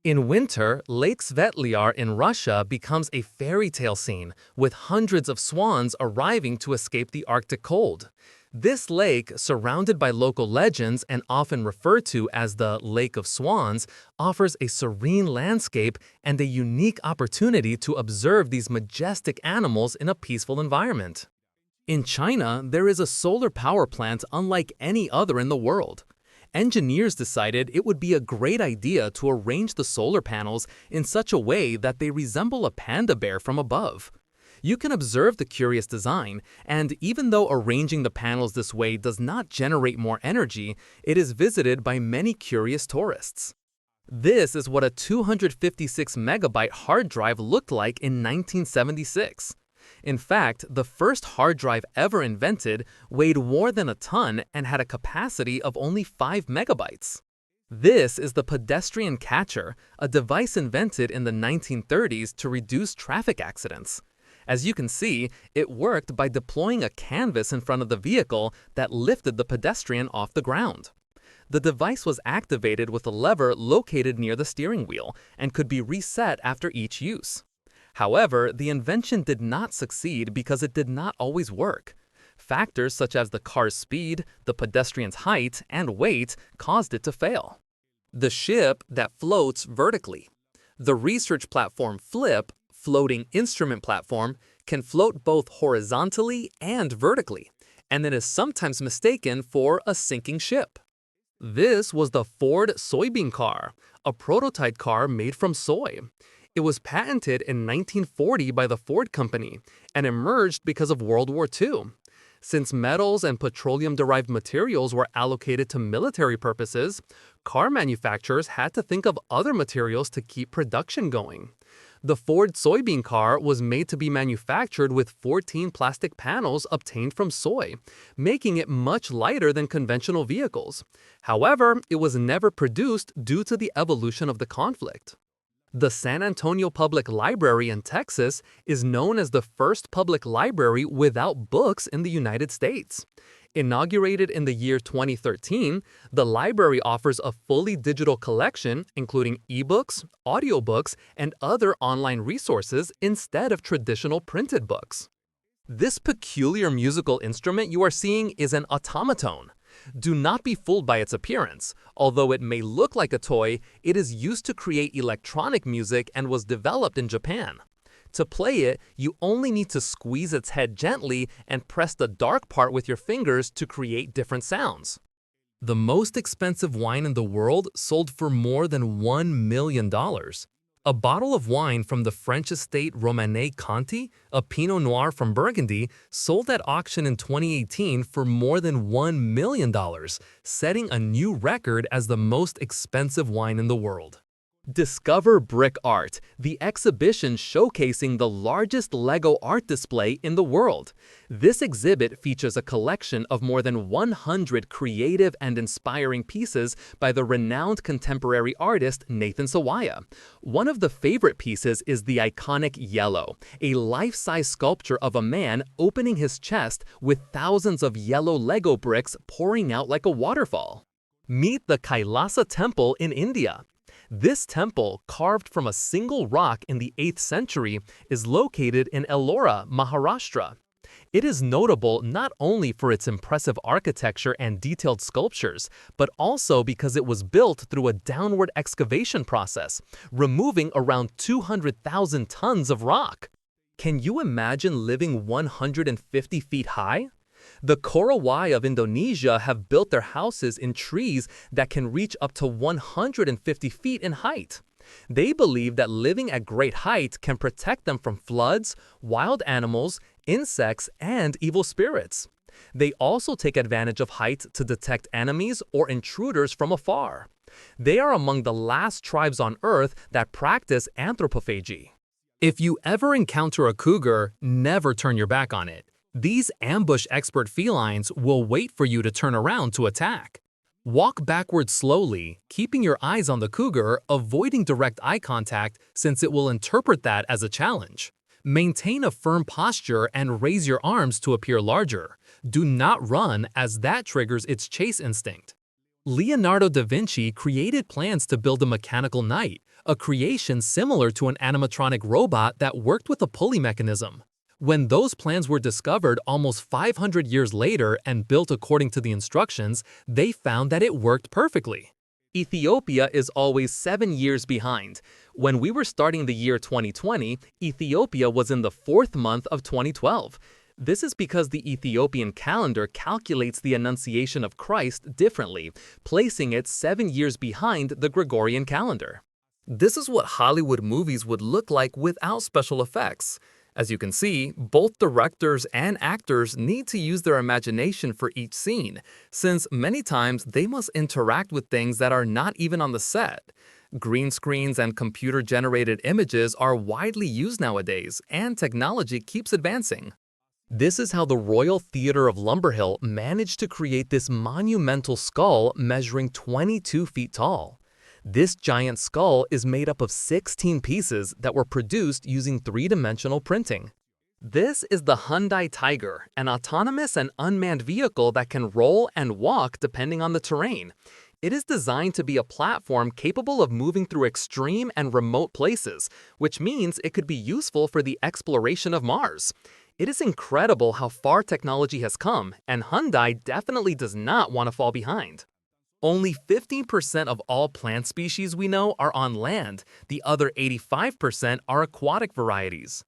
S2: In winter, Lake Svetliar in Russia becomes a fairy tale scene, with hundreds of swans arriving to escape the Arctic cold. This lake, surrounded by local legends and often referred to as the Lake of Swans, offers a serene landscape and a unique opportunity to observe these majestic animals in a peaceful environment. In China, there is a solar power plant unlike any other in the world. Engineers decided it would be a great idea to arrange the solar panels in such a way that they resemble a panda bear from above. You can observe the curious design, and even though arranging the panels this way does not generate more energy, it is visited by many curious tourists. This is what a 256 megabyte hard drive looked like in 1976. In fact, the first hard drive ever invented weighed more than a ton and had a capacity of only 5 megabytes. This is the pedestrian catcher, a device invented in the 1930s to reduce traffic accidents. As you can see, it worked by deploying a canvas in front of the vehicle that lifted the pedestrian off the ground. The device was activated with a lever located near the steering wheel and could be reset after each use. However, the invention did not succeed because it did not always work. Factors such as the car's speed, the pedestrian's height, and weight caused it to fail. The ship that floats vertically. The research platform FLIP, Floating Instrument Platform, can float both horizontally and vertically, and it is sometimes mistaken for a sinking ship. This was the Ford soybean car, a prototype car made from soy. It was patented in 1940 by the Ford Company and emerged because of World War II. Since metals and petroleum-derived materials were allocated to military purposes, car manufacturers had to think of other materials to keep production going. The Ford soybean car was made to be manufactured with 14 plastic panels obtained from soy, making it much lighter than conventional vehicles. However, it was never produced due to the evolution of the conflict. The San Antonio Public Library in Texas is known as the first public library without books in the United States. Inaugurated in the year 2013, the library offers a fully digital collection including ebooks, audiobooks, and other online resources instead of traditional printed books. This peculiar musical instrument you are seeing is an automaton. Do not be fooled by its appearance. Although it may look like a toy, it is used to create electronic music and was developed in Japan. To play it, you only need to squeeze its head gently and press the dark part with your fingers to create different sounds. The most expensive wine in the world sold for more than $1 million. A bottle of wine from the French estate Romanée Conti, a Pinot Noir from Burgundy, sold at auction in 2018 for more than $1 million, setting a new record as the most expensive wine in the world. Discover Brick Art, the exhibition showcasing the largest Lego art display in the world. This exhibit features a collection of more than 100 creative and inspiring pieces by the renowned contemporary artist Nathan Sawaya. One of the favorite pieces is the iconic Yellow, a life-size sculpture of a man opening his chest with thousands of yellow Lego bricks pouring out like a waterfall. Meet the Kailasa Temple in India. This temple, carved from a single rock in the 8th century, is located in Ellora, Maharashtra. It is notable not only for its impressive architecture and detailed sculptures, but also because it was built through a downward excavation process, removing around 200,000 tons of rock. Can you imagine living 150 feet high? The Korowai of Indonesia have built their houses in trees that can reach up to 150 feet in height. They believe that living at great height can protect them from floods, wild animals, insects, and evil spirits. They also take advantage of height to detect enemies or intruders from afar. They are among the last tribes on Earth that practice anthropophagy. If you ever encounter a cougar, never turn your back on it. These ambush expert felines will wait for you to turn around to attack. Walk backwards slowly, keeping your eyes on the cougar, avoiding direct eye contact since it will interpret that as a challenge. Maintain a firm posture and raise your arms to appear larger. Do not run as that triggers its chase instinct. Leonardo da Vinci created plans to build a mechanical knight, a creation similar to an animatronic robot that worked with a pulley mechanism. When those plans were discovered almost 500 years later and built according to the instructions, they found that it worked perfectly. Ethiopia is always 7 years behind. When we were starting the year 2020, Ethiopia was in the 4th month of 2012. This is because the Ethiopian calendar calculates the Annunciation of Christ differently, placing it 7 years behind the Gregorian calendar. This is what Hollywood movies would look like without special effects. As you can see, both directors and actors need to use their imagination for each scene, since many times they must interact with things that are not even on the set. Green screens and computer-generated images are widely used nowadays, and technology keeps advancing. This is how the Royal Theatre of Lumberhill managed to create this monumental skull measuring 22 feet tall. This giant skull is made up of 16 pieces that were produced using three-dimensional printing. This is the Hyundai Tiger, an autonomous and unmanned vehicle that can roll and walk depending on the terrain. It is designed to be a platform capable of moving through extreme and remote places, which means it could be useful for the exploration of Mars. It is incredible how far technology has come, and Hyundai definitely does not want to fall behind. Only 15% of all plant species we know are on land. The other 85% are aquatic varieties.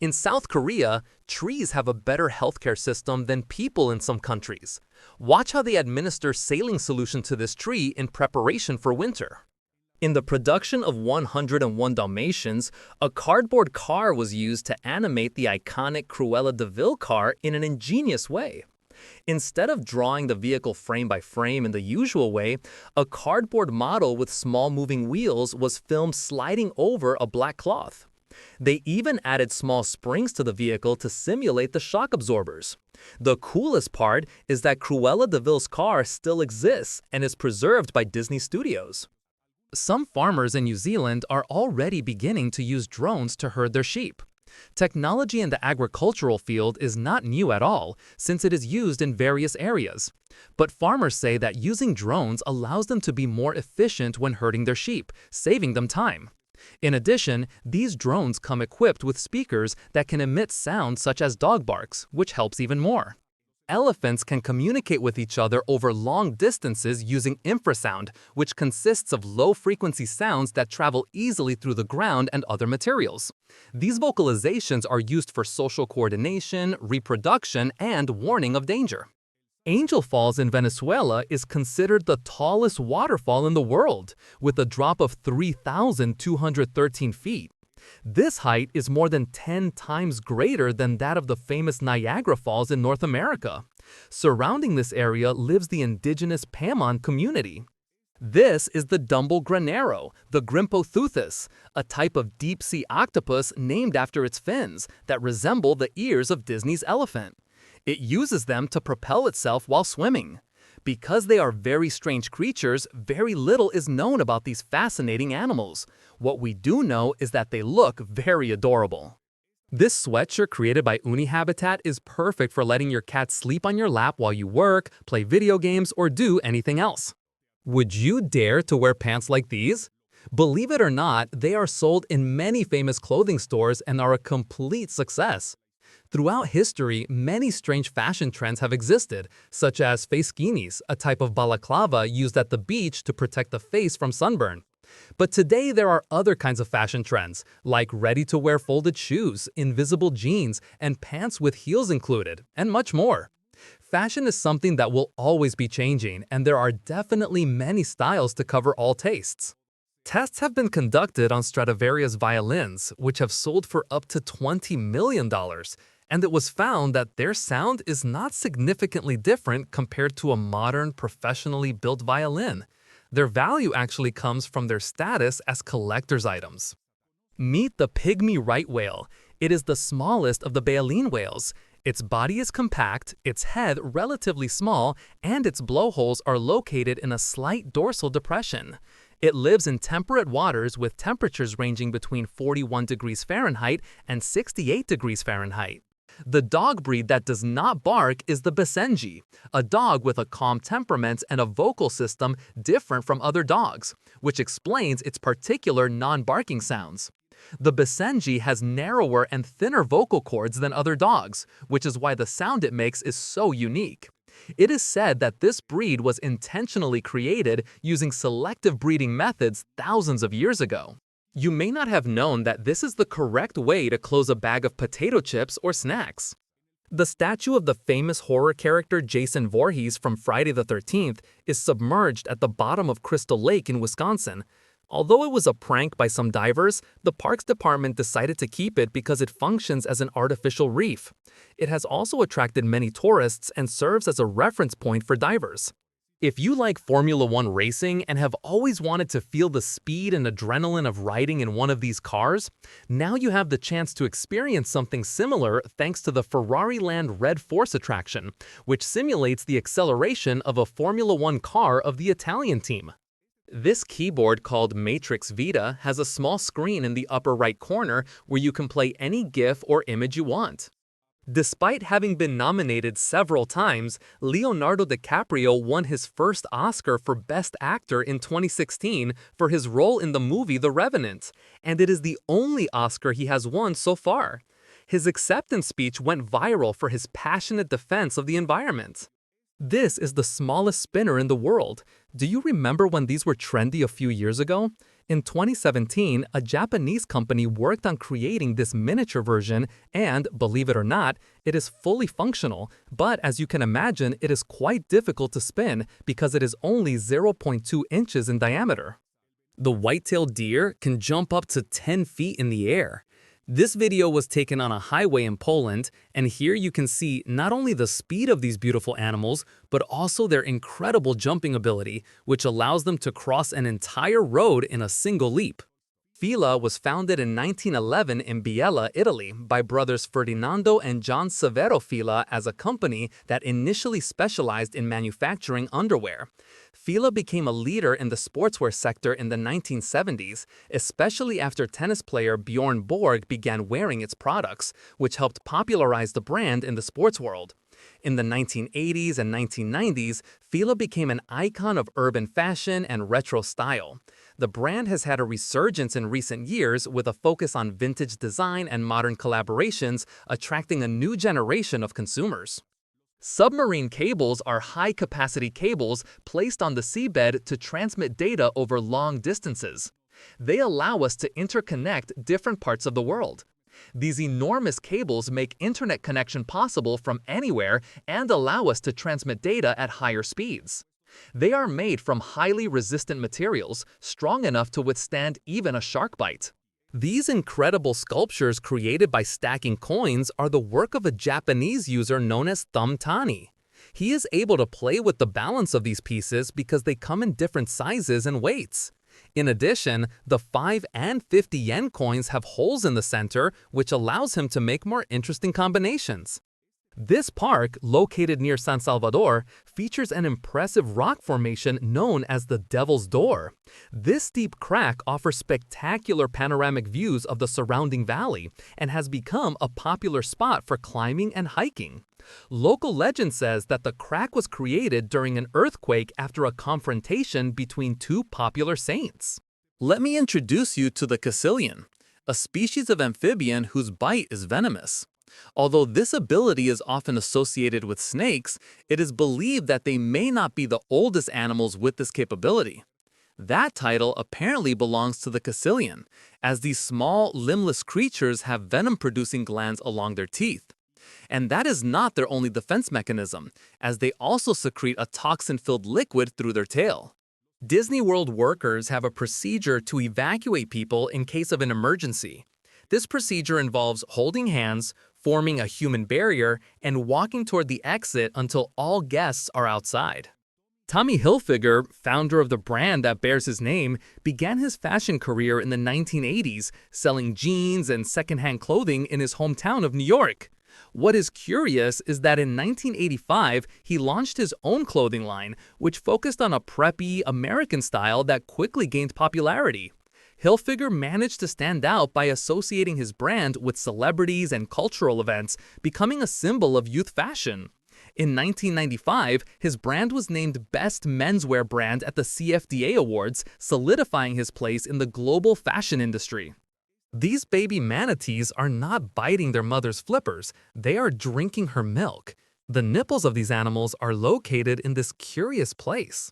S2: In South Korea, trees have a better healthcare system than people in some countries. Watch how they administer saline solution to this tree in preparation for winter. In the production of 101 Dalmatians, a cardboard car was used to animate the iconic Cruella de Vil car in an ingenious way. Instead of drawing the vehicle frame by frame in the usual way, a cardboard model with small moving wheels was filmed sliding over a black cloth. They even added small springs to the vehicle to simulate the shock absorbers. The coolest part is that Cruella de Vil's car still exists and is preserved by Disney Studios. Some farmers in New Zealand are already beginning to use drones to herd their sheep. Technology in the agricultural field is not new at all, since it is used in various areas. But farmers say that using drones allows them to be more efficient when herding their sheep, saving them time. In addition, these drones come equipped with speakers that can emit sounds such as dog barks, which helps even more. Elephants can communicate with each other over long distances using infrasound, which consists of low-frequency sounds that travel easily through the ground and other materials. These vocalizations are used for social coordination, reproduction, and warning of danger. Angel Falls in Venezuela is considered the tallest waterfall in the world, with a drop of 3,213 feet. This height is more than 10 times greater than that of the famous Niagara Falls in North America. Surrounding this area lives the indigenous Pamon community. This is the Dumble granero, the Grimpothuthis, a type of deep-sea octopus named after its fins that resemble the ears of Disney's elephant. It uses them to propel itself while swimming. Because they are very strange creatures, very little is known about these fascinating animals. What we do know is that they look very adorable. This sweatshirt created by Unihabitat is perfect for letting your cat sleep on your lap while you work, play video games, or do anything else. Would you dare to wear pants like these? Believe it or not, they are sold in many famous clothing stores and are a complete success. Throughout history, many strange fashion trends have existed, such as face skinis, a type of balaclava used at the beach to protect the face from sunburn. But today there are other kinds of fashion trends, like ready-to-wear folded shoes, invisible jeans, and pants with heels included, and much more. Fashion is something that will always be changing, and there are definitely many styles to cover all tastes. Tests have been conducted on Stradivarius violins, which have sold for up to $20 million, and it was found that their sound is not significantly different compared to a modern, professionally built violin. Their value actually comes from their status as collector's items. Meet the pygmy right whale. It is the smallest of the baleen whales. Its body is compact, its head relatively small, and its blowholes are located in a slight dorsal depression. It lives in temperate waters with temperatures ranging between 41 degrees Fahrenheit and 68 degrees Fahrenheit. The dog breed that does not bark is the Basenji, a dog with a calm temperament and a vocal system different from other dogs, which explains its particular non-barking sounds. The Basenji has narrower and thinner vocal cords than other dogs, which is why the sound it makes is so unique. It is said that this breed was intentionally created using selective breeding methods thousands of years ago. You may not have known that this is the correct way to close a bag of potato chips or snacks. The statue of the famous horror character Jason Voorhees from Friday the 13th is submerged at the bottom of Crystal Lake in Wisconsin. Although it was a prank by some divers, the parks department decided to keep it because it functions as an artificial reef. It has also attracted many tourists and serves as a reference point for divers. If you like Formula One racing and have always wanted to feel the speed and adrenaline of riding in one of these cars, now you have the chance to experience something similar thanks to the Ferrari Land Red Force attraction, which simulates the acceleration of a Formula One car of the Italian team. This keyboard called Matrix Vita has a small screen in the upper right corner where you can play any GIF or image you want. Despite having been nominated several times, Leonardo DiCaprio won his first Oscar for Best Actor in 2016 for his role in the movie The Revenant, and it is the only Oscar he has won so far. His acceptance speech went viral for his passionate defense of the environment. This is the smallest spinner in the world. Do you remember when these were trendy a few years ago? In 2017, a Japanese company worked on creating this miniature version and, believe it or not, it is fully functional, but as you can imagine, it is quite difficult to spin because it is only 0.2 inches in diameter. The white-tailed deer can jump up to 10 feet in the air. This video was taken on a highway in Poland, and here you can see not only the speed of these beautiful animals, but also their incredible jumping ability, which allows them to cross an entire road in a single leap. Fila was founded in 1911 in Biella, Italy, by brothers Ferdinando and John Severo Fila as a company that initially specialized in manufacturing underwear. Fila became a leader in the sportswear sector in the 1970s, especially after tennis player Bjorn Borg began wearing its products, which helped popularize the brand in the sports world. In the 1980s and 1990s, Fila became an icon of urban fashion and retro style. The brand has had a resurgence in recent years with a focus on vintage design and modern collaborations, attracting a new generation of consumers. Submarine cables are high-capacity cables placed on the seabed to transmit data over long distances. They allow us to interconnect different parts of the world. These enormous cables make internet connection possible from anywhere and allow us to transmit data at higher speeds. They are made from highly resistant materials, strong enough to withstand even a shark bite. These incredible sculptures created by stacking coins are the work of a Japanese user known as Thumb Tani. He is able to play with the balance of these pieces because they come in different sizes and weights. In addition, the 5 and 50 yen coins have holes in the center, which allows him to make more interesting combinations. This park, located near San Salvador, features an impressive rock formation known as the Devil's Door. This steep crack offers spectacular panoramic views of the surrounding valley and has become a popular spot for climbing and hiking. Local legend says that the crack was created during an earthquake after a confrontation between two popular saints. Let me introduce you to the caecilian, a species of amphibian whose bite is venomous. Although this ability is often associated with snakes, it is believed that they may not be the oldest animals with this capability. That title apparently belongs to the caecilian, as these small, limbless creatures have venom-producing glands along their teeth. And that is not their only defense mechanism, as they also secrete a toxin-filled liquid through their tail. Disney World workers have a procedure to evacuate people in case of an emergency. This procedure involves holding hands, forming a human barrier, and walking toward the exit until all guests are outside. Tommy Hilfiger, founder of the brand that bears his name, began his fashion career in the 1980s, selling jeans and secondhand clothing in his hometown of New York. What is curious is that in 1985, he launched his own clothing line, which focused on a preppy, American style that quickly gained popularity. Hilfiger managed to stand out by associating his brand with celebrities and cultural events, becoming a symbol of youth fashion. In 1995, his brand was named Best Menswear Brand at the CFDA Awards, solidifying his place in the global fashion industry. These baby manatees are not biting their mother's flippers, they are drinking her milk. The nipples of these animals are located in this curious place.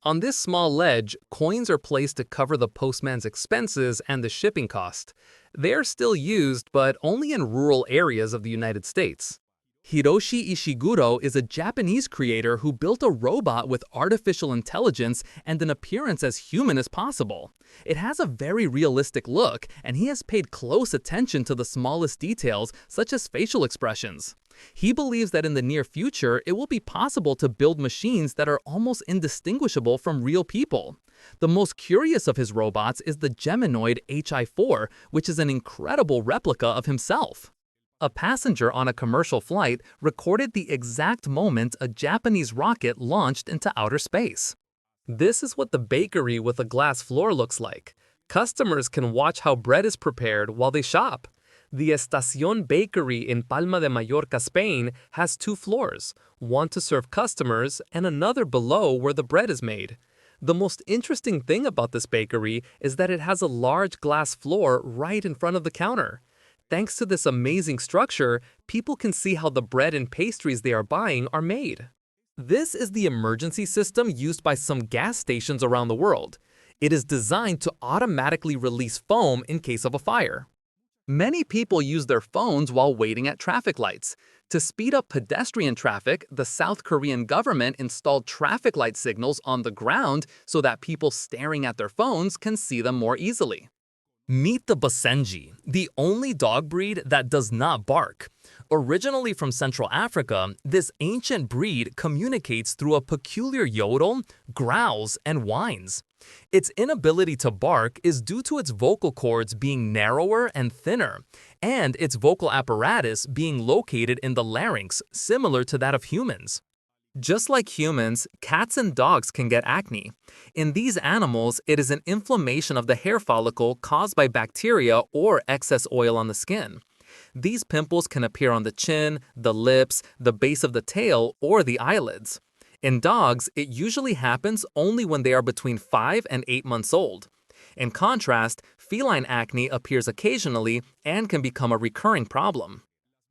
S2: On this small ledge, coins are placed to cover the postman's expenses and the shipping cost. They are still used, but only in rural areas of the United States. Hiroshi Ishiguro is a Japanese creator who built a robot with artificial intelligence and an appearance as human as possible. It has a very realistic look, and he has paid close attention to the smallest details, such as facial expressions. He believes that in the near future, it will be possible to build machines that are almost indistinguishable from real people. The most curious of his robots is the Geminoid HI-4, which is an incredible replica of himself. A passenger on a commercial flight recorded the exact moment a Japanese rocket launched into outer space. This is what the bakery with a glass floor looks like. Customers can watch how bread is prepared while they shop. The Estación Bakery in Palma de Mallorca, Spain, has 2 floors, one to serve customers and another below where the bread is made. The most interesting thing about this bakery is that it has a large glass floor right in front of the counter. Thanks to this amazing structure, people can see how the bread and pastries they are buying are made. This is the emergency system used by some gas stations around the world. It is designed to automatically release foam in case of a fire. Many people use their phones while waiting at traffic lights. To speed up pedestrian traffic, the South Korean government installed traffic light signals on the ground so that people staring at their phones can see them more easily. Meet the Basenji, the only dog breed that does not bark. Originally from Central Africa, this ancient breed communicates through a peculiar yodel, growls, and whines. Its inability to bark is due to its vocal cords being narrower and thinner, and its vocal apparatus being located in the larynx, similar to that of humans. Just like humans, cats and dogs can get acne. In these animals, it is an inflammation of the hair follicle caused by bacteria or excess oil on the skin. These pimples can appear on the chin, the lips, the base of the tail, or the eyelids. In dogs, it usually happens only when they are between 5 and 8 months old. In contrast, feline acne appears occasionally and can become a recurring problem.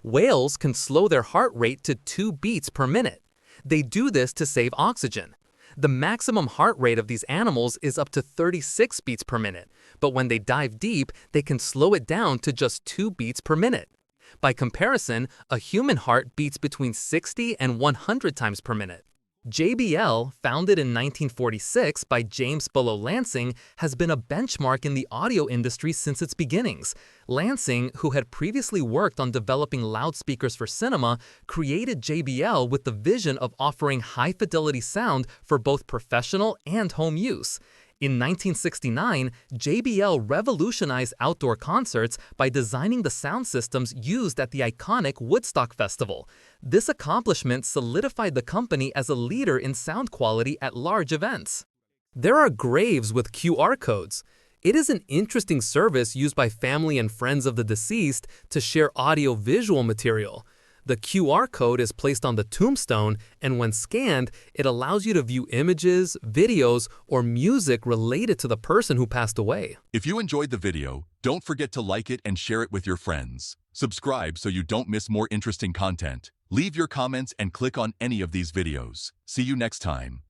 S2: Whales can slow their heart rate to 2 beats per minute. They do this to save oxygen. The maximum heart rate of these animals is up to 36 beats per minute, but when they dive deep, they can slow it down to just 2 beats per minute. By comparison, a human heart beats between 60 and 100 times per minute. JBL, founded in 1946 by James Below Lansing, has been a benchmark in the audio industry since its beginnings. Lansing, who had previously worked on developing loudspeakers for cinema, created JBL with the vision of offering high-fidelity sound for both professional and home use. In 1969, JBL revolutionized outdoor concerts by designing the sound systems used at the iconic Woodstock Festival. This accomplishment solidified the company as a leader in sound quality at large events. There are graves with QR codes. It is an interesting service used by family and friends of the deceased to share audio-visual material. The QR code is placed on the tombstone, and when scanned, it allows you to view images, videos, or music related to the person who passed away.
S1: If you enjoyed the video, don't forget to like it and share it with your friends. Subscribe so you don't miss more interesting content. Leave your comments and click on any of these videos. See you next time.